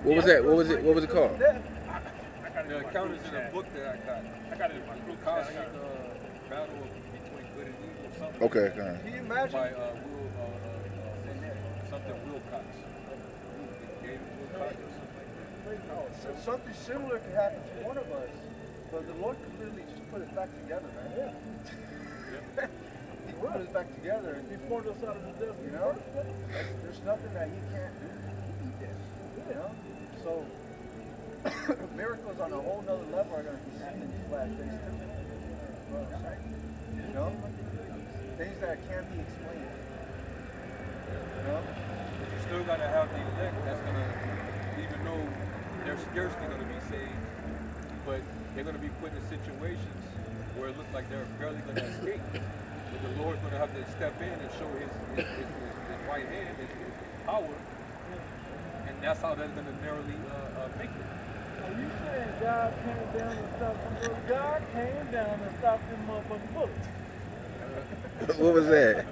What was that? What was it? What was it called? The account is in a book that I got. I got it in my group. Cosmic Battle Between Good and Evil. Something. Okay. Can you imagine? By something Wilcox. David Wilcox or something like that. So something similar could happen to one of us, but the Lord could literally just put it back together, man. Yeah. He put us back together. He formed us out of the devil. You know, there's nothing that He can't do. He did. You know, so miracles on a whole nother level are going to be seen in these last days too. You know, things that can't be explained. You know, but you still got to have the elect that's going to, even though they're scarcely going to be saved, but they're going to be put in situations where it looks like they're barely going to escape. But the Lord's going to have to step in and show his right hand, his power, and that's how they're going to narrowly make it. Are you saying God came down and stopped them bullets? God came down and stopped them motherfucking bullets. What was that?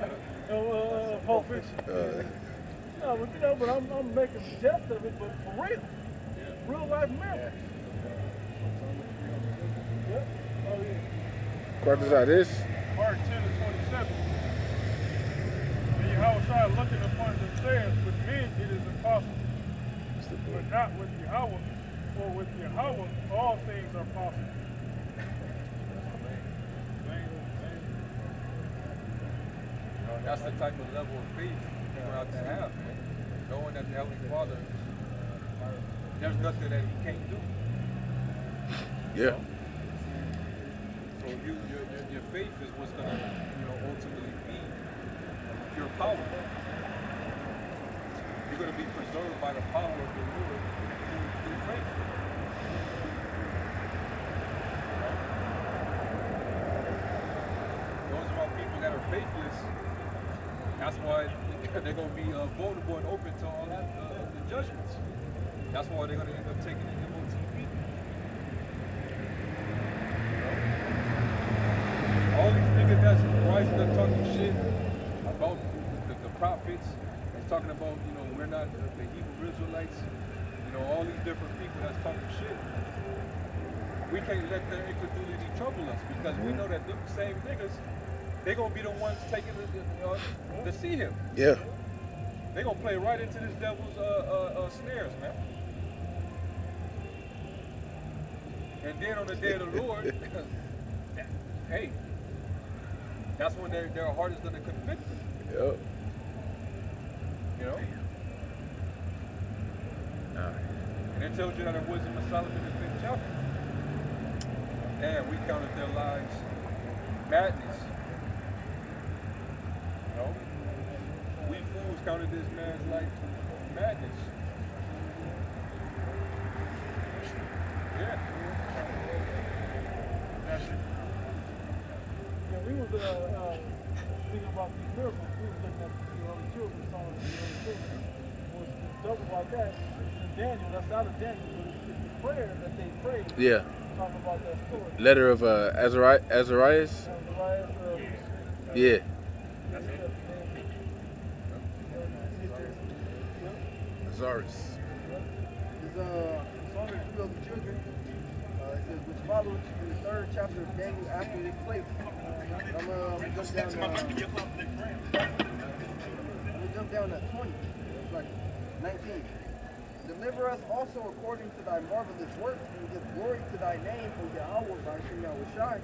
Pulp Fiction. No, but you know, but I'm making a jest of it, but for real. Real life miracles. Yep. Oh yeah. Quarters out this. Mark 10 and 27. And Yahweh looking upon them says, with men it is impossible. But not with Yahweh. For with Yahweh all things are possible. That's the type of level of faith we're out to have, man. Knowing that the Heavenly Father, there's nothing that He can't do. Yeah. So your faith is what's going to, ultimately be your power. You're going to be preserved by the power of the Lord through faith. Those are all people that are faithless. That's why they're going to be vulnerable and open to all that, the judgments. That's why they're going to end up taking the MOTB. All these niggas that's rising up talking shit about the prophets, and talking about, we're not the Hebrew Israelites, all these different people that's talking shit. We can't let their incredulity trouble us, because we know that them same niggas, they're going to be the ones taking to see Him. Yeah. They're going to play right into this devil's snares, man. And then on the day of the Lord, hey, that's when their heart is going to convict them. Yep. And it tells you that in Wisdom of Solomon in the 5th chapter. And we counted their lives madness. We fools counted this man's life madness. Yeah. That's it. Yeah, we was thinking about these miracles. We was looking at the early children, songs of the early children. What's dope about that? In Daniel, that's out of Daniel, but it's the prayer that they prayed. Yeah. Talking about that story. Letter of Azarias. Azarias, Yeah. That's it. Azarias. It's Song of the Children. It says, which followed in the 3rd chapter of Daniel after this place. I'm gonna jump down at 20. It's like 19. Deliver us also according to thy marvelous works, and give glory to thy name, O Yahweh, by Shem Yahushai.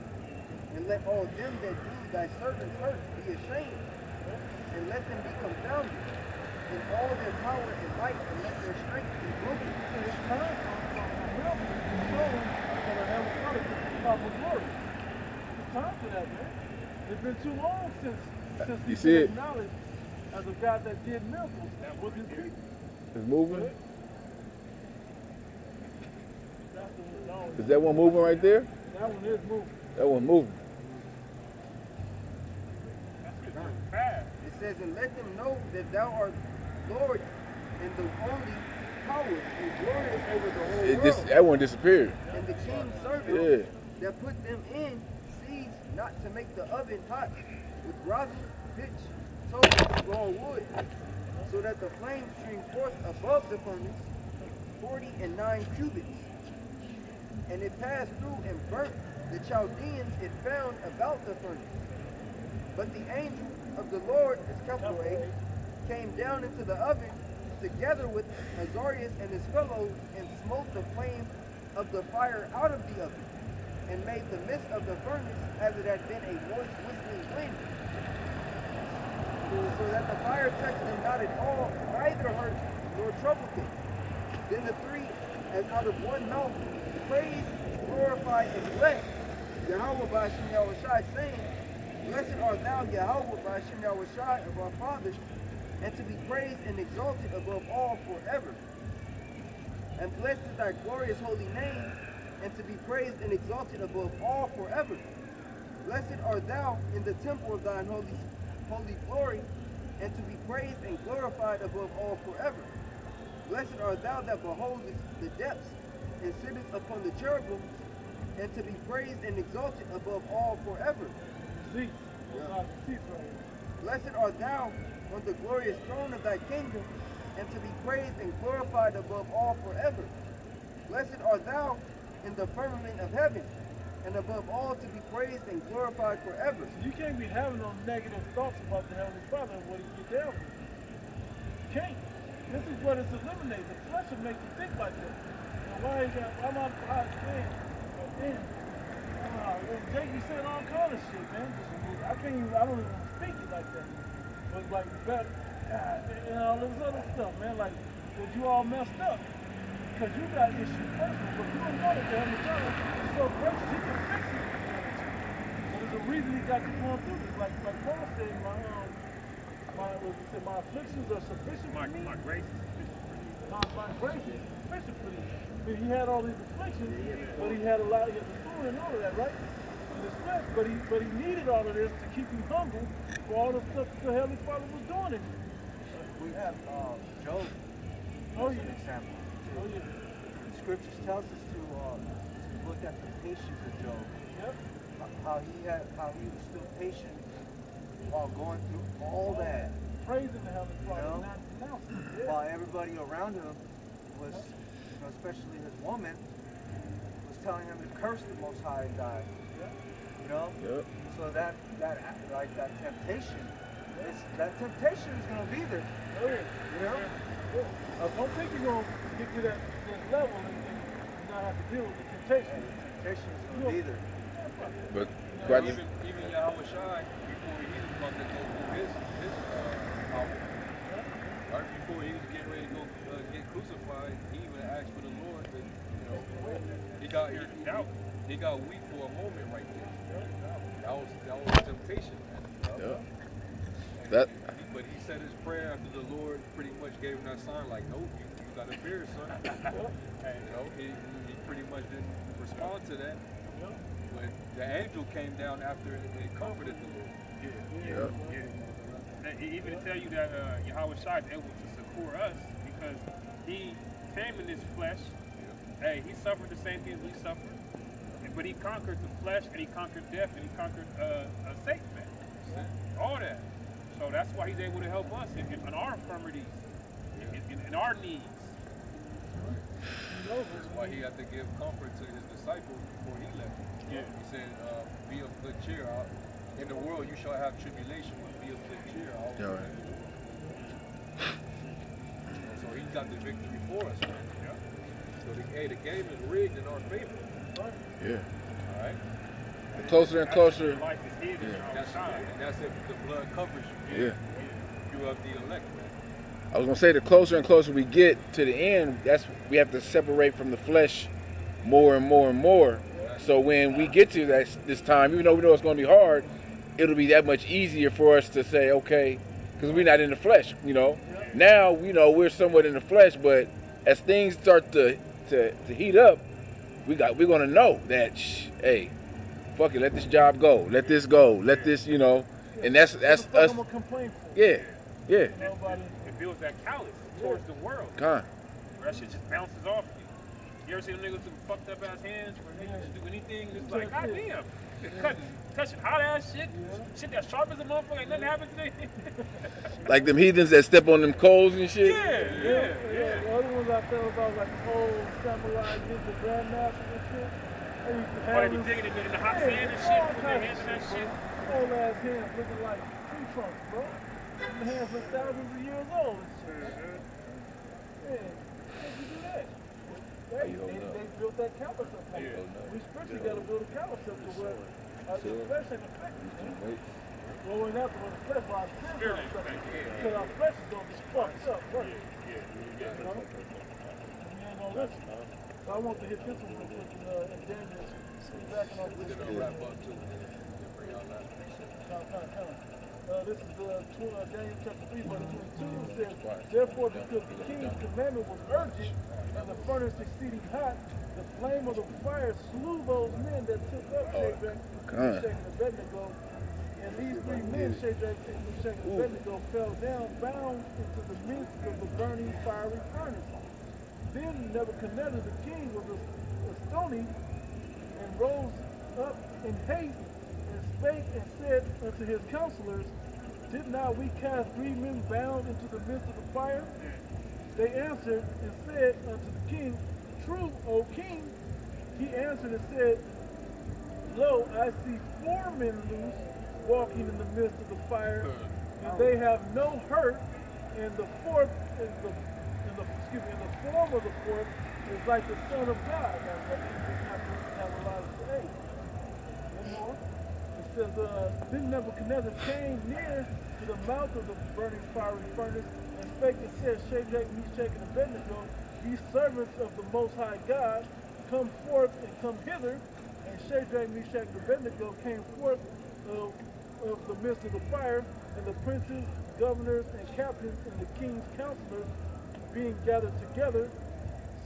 And let all them that do thy servants hurt be ashamed, and let them be confounded, in all their power and might, and let their strength be broken. It's time for that, man. It's been too long since You see it? acknowledged as a God that did miracles with His people. It's moving. That's the one. Is that one moving right there? That one is moving. That one moving. It says, and let them know that thou art Lord and the only power and glorious over the whole world. That one disappeared. And the king's servants that put them in cease not to make the oven hot with rosin, pitch, salt, raw wood, so that the flames stream forth above the furnace, 49 cubits. And it passed through and burnt the Chaldeans it found about the furnace. But the angel of the Lord, is capital A, came down into the oven together with Azarias and his fellows, and smote the flame of the fire out of the oven, and made the midst of the furnace as it had been a moist whistling wind, so that the fire touched them not at all, neither hurt nor troubled them. Then the three, as out of one mouth, praised, glorified, and blessed Yahweh by Hashem Yahushai, saying, Blessed art thou, Yahweh by Hashem Yahushai of our fathers, and to be praised and exalted above all forever. And blessed is thy glorious holy name, and to be praised and exalted above all forever. Blessed art thou in the temple of thine holy glory, and to be praised and glorified above all forever. Blessed art thou that beholdest the depths, and sittest upon the cherubims, and to be praised and exalted above all forever. Seats. Those are the seats right here. Blessed art thou on the glorious throne of thy kingdom, and to be praised and glorified above all forever. Blessed art thou in the firmament of heaven, and above all to be praised and glorified forever. You can't be having those negative thoughts about the Heavenly Father and what He get down with. You can't. This is what it's eliminated. The flesh will make you think like that. And why is that? Why am I Jake, you said all kind of shit, man. I don't even speak it like that. But like, better, and all this other stuff, man. Like, that you all messed up. Because you got issues personal, but you don't know that the Heavenly Father is so gracious, He can fix it. But there's a reason He got you going through this. Like Paul said, my afflictions are sufficient for me. My grace is sufficient for you. My grace is sufficient for you. I mean, he had all these afflictions, but he had a lot of thorn and all of that, right? In his flesh, but he needed all of this to keep him humble for all the stuff the Heavenly Father was doing in him. We have Job Oh as an yeah. example. Oh yeah. The scriptures tells us to look at the patience of Job. Yep. How he was still patient while going through all that. Praising the Heavenly Father, You know? not denouncing him. Yeah. While everybody around him was, especially his woman, was telling him to curse the Most High and die. Yeah. You know? Yep. So that temptation, that temptation is gonna be there. Oh yeah. You know? Don't think you're going to get to that level and not have to deal with the temptation. Temptation is gonna be there. But Even Yahweh Shai, before he was about to go through his hour, right before he was getting ready to go get crucified, he even asked for the Lord to, he got weak for a moment right there. That was temptation, man. yeah. And That but he said his prayer after the Lord pretty much gave him that sign, like, no, you got to fear, son. And he pretty much didn't respond to that. But the angel came down after and comforted the Lord. Yeah. Even to tell you that Yahweh Shai is able to succor us because he came in this flesh. Hey, he suffered the same things we suffered. But he conquered the flesh and he conquered death and he conquered Satan, man. All that. So that's why he's able to help us in our infirmities, in our needs. That's why he had to give comfort to his disciples before he left. Yeah. He said, be of good cheer. In the world you shall have tribulation, but be of good cheer. Yeah. So he got the victory for us, man. So the game is rigged in our favor. yeah. All right? The closer and closer. Life is hid in Yahweh Shai. And that's if the blood covers you. Yeah. You have the elect, man. I was gonna say the closer and closer we get to the end, we have to separate from the flesh more and more and more. So when we get to this time, even though we know it's gonna be hard, it'll be that much easier for us to say, okay, because we're not in the flesh, you know. Now, we're somewhat in the flesh, but as things start to heat up, we're gonna know that, hey, fuck it, let this job go, let this go, let this, and that's us. I'm gonna complain for. Yeah. Nobody. It builds that callous towards the world. Con. Where that shit just bounces off you. You ever seen them niggas with them fucked up ass hands where they just do anything? It's like, goddamn, touching hot ass shit, shit that's sharp as a motherfucker. Ain't nothing happened today. Like them heathens that step on them coals and shit. Yeah. The other ones I felt about like old samurai ninja grandmasters and shit. They used to Or have they be this- digging in the hot Yeah, sand and all shit, put their types hands in that of shit. Old ass hands looking like tree trunks, bro. Them hands are thousands of years old and shit. Yeah, how you do that? They built that callus up there. We spiritually got to build a callus up to where the flesh ain't affected. Well, we're not the flesh, but our spirit ain't affected. Because our flesh is going to be fucked up, right? You know? And then on this, so I want to hit this one real quick and Daniel, backing off this. This is Daniel chapter 3, verse 22. It says, therefore, because the king's commandment was urgent and the furnace exceeding hot, the flame of the fire slew those men that took up Shadrach, Meshach, and Abednego. And these three men, Shadrach, Meshach, and Abednego, fell down, bound into the midst of the burning fiery furnace. Then Nebuchadnezzar the king was astonished and rose up in haste and spake and said unto his counselors, did not we cast 3 men bound into the midst of the fire? They answered and said unto the king, true, O king. He answered and said, lo, I see 4 men loose, walking in the midst of the fire, and they have no hurt, and the fourth is in the form of the fourth is like the Son of God. That's what have a lot of today. One more. It says, then Nebuchadnezzar came near to the mouth of the burning fiery furnace and spake and said, Shadrach, Meshach, and Abednego, ye servants of the Most High God, come forth and come hither. And Shadrach, Meshach, and Abednego came forth of the midst of the fire, and the princes, governors, and captains, and the king's counselors, being gathered together,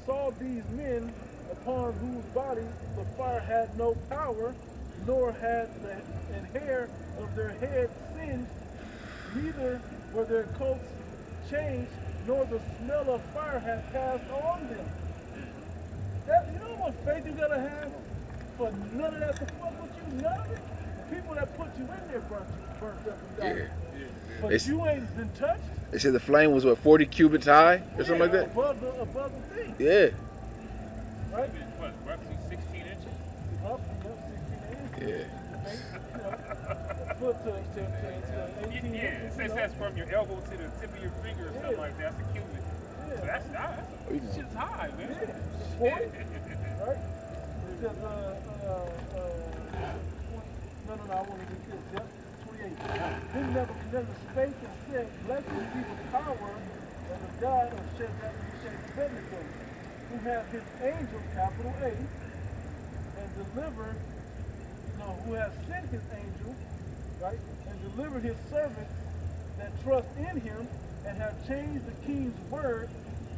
saw these men upon whose bodies the fire had no power, nor had the hair of their heads singed, neither were their coats changed, nor the smell of fire had passed on them. You know what faith you gotta have for none of that to fuck with you? None of it. The people that put you in there burnt up and died. But you ain't been touched. They said the flame was what, 40 cubits high or something like that? Above the thing. Yeah. Right? What, roughly 16 inches? Up, 16 inches. Yeah. Foot to 18 Yeah, inches. it says from your elbow to the tip of your finger or something like that. That's a cubit. So that's shit's high, man. Yeah. 40. Right? It says, no, I want to read this. Yep. 28. Then Nebuchadnezzar spake and said, blessed be the power of the God of Shadrach, Meshach, and Abednego, who hath his angel, capital A, and delivered, who has sent his angel, right, and delivered his servants that trust in him, and have changed the king's word,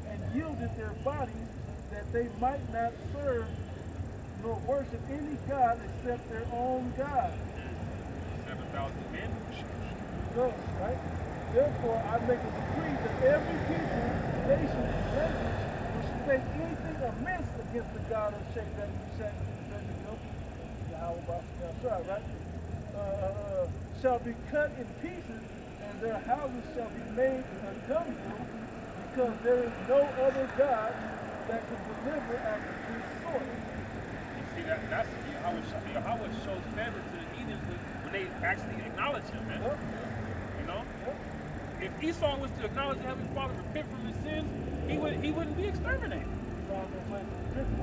and yielded their bodies, that they might not serve nor worship any god except their own God. 7,000 men. No, right? Therefore, I make a decree that every people, nation, and language which speak anything amiss against the God of Shadrach, Meshach, and Abednego, right? Shall be cut in pieces, and their houses shall be made a dunghill, because there is no other God that can deliver after this sort. You see, that's Yahweh shows favor to the heathens when they actually acknowledge him, man. Yep. You know? Yep. If Esau was to acknowledge the Heavenly Father, repent from his sins, he wouldn't be exterminated.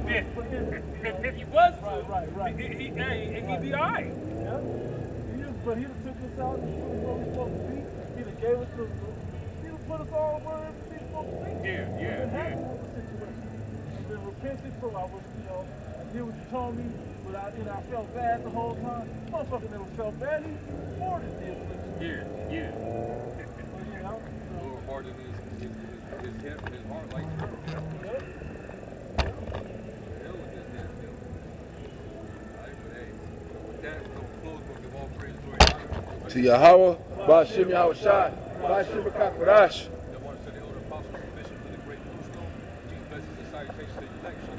Yeah. If he was to, right. he'd be all right. Yeah. But he'd have took us out and put us where we're supposed to be. He'd have gave us he'd have put us all where we're supposed to be. Yeah. Been happy with the situation. I've been repenting for I was, I did what you told me, but I felt bad the whole time. Motherfucker never felt bad. He afforded the affliction. Lord hardened his heart like turtle. Yeah. Hell with this damn deal. Alright, but hey, with that, we're gonna close. We'll give all praise, glory, and honor To Yahweh, Ba'ashim Yahweh Shai, Ba'ashim B'Kakbarash. that one to the elder apostles and bishops of the great Bluestone. Jesus blesses and salutations to the election.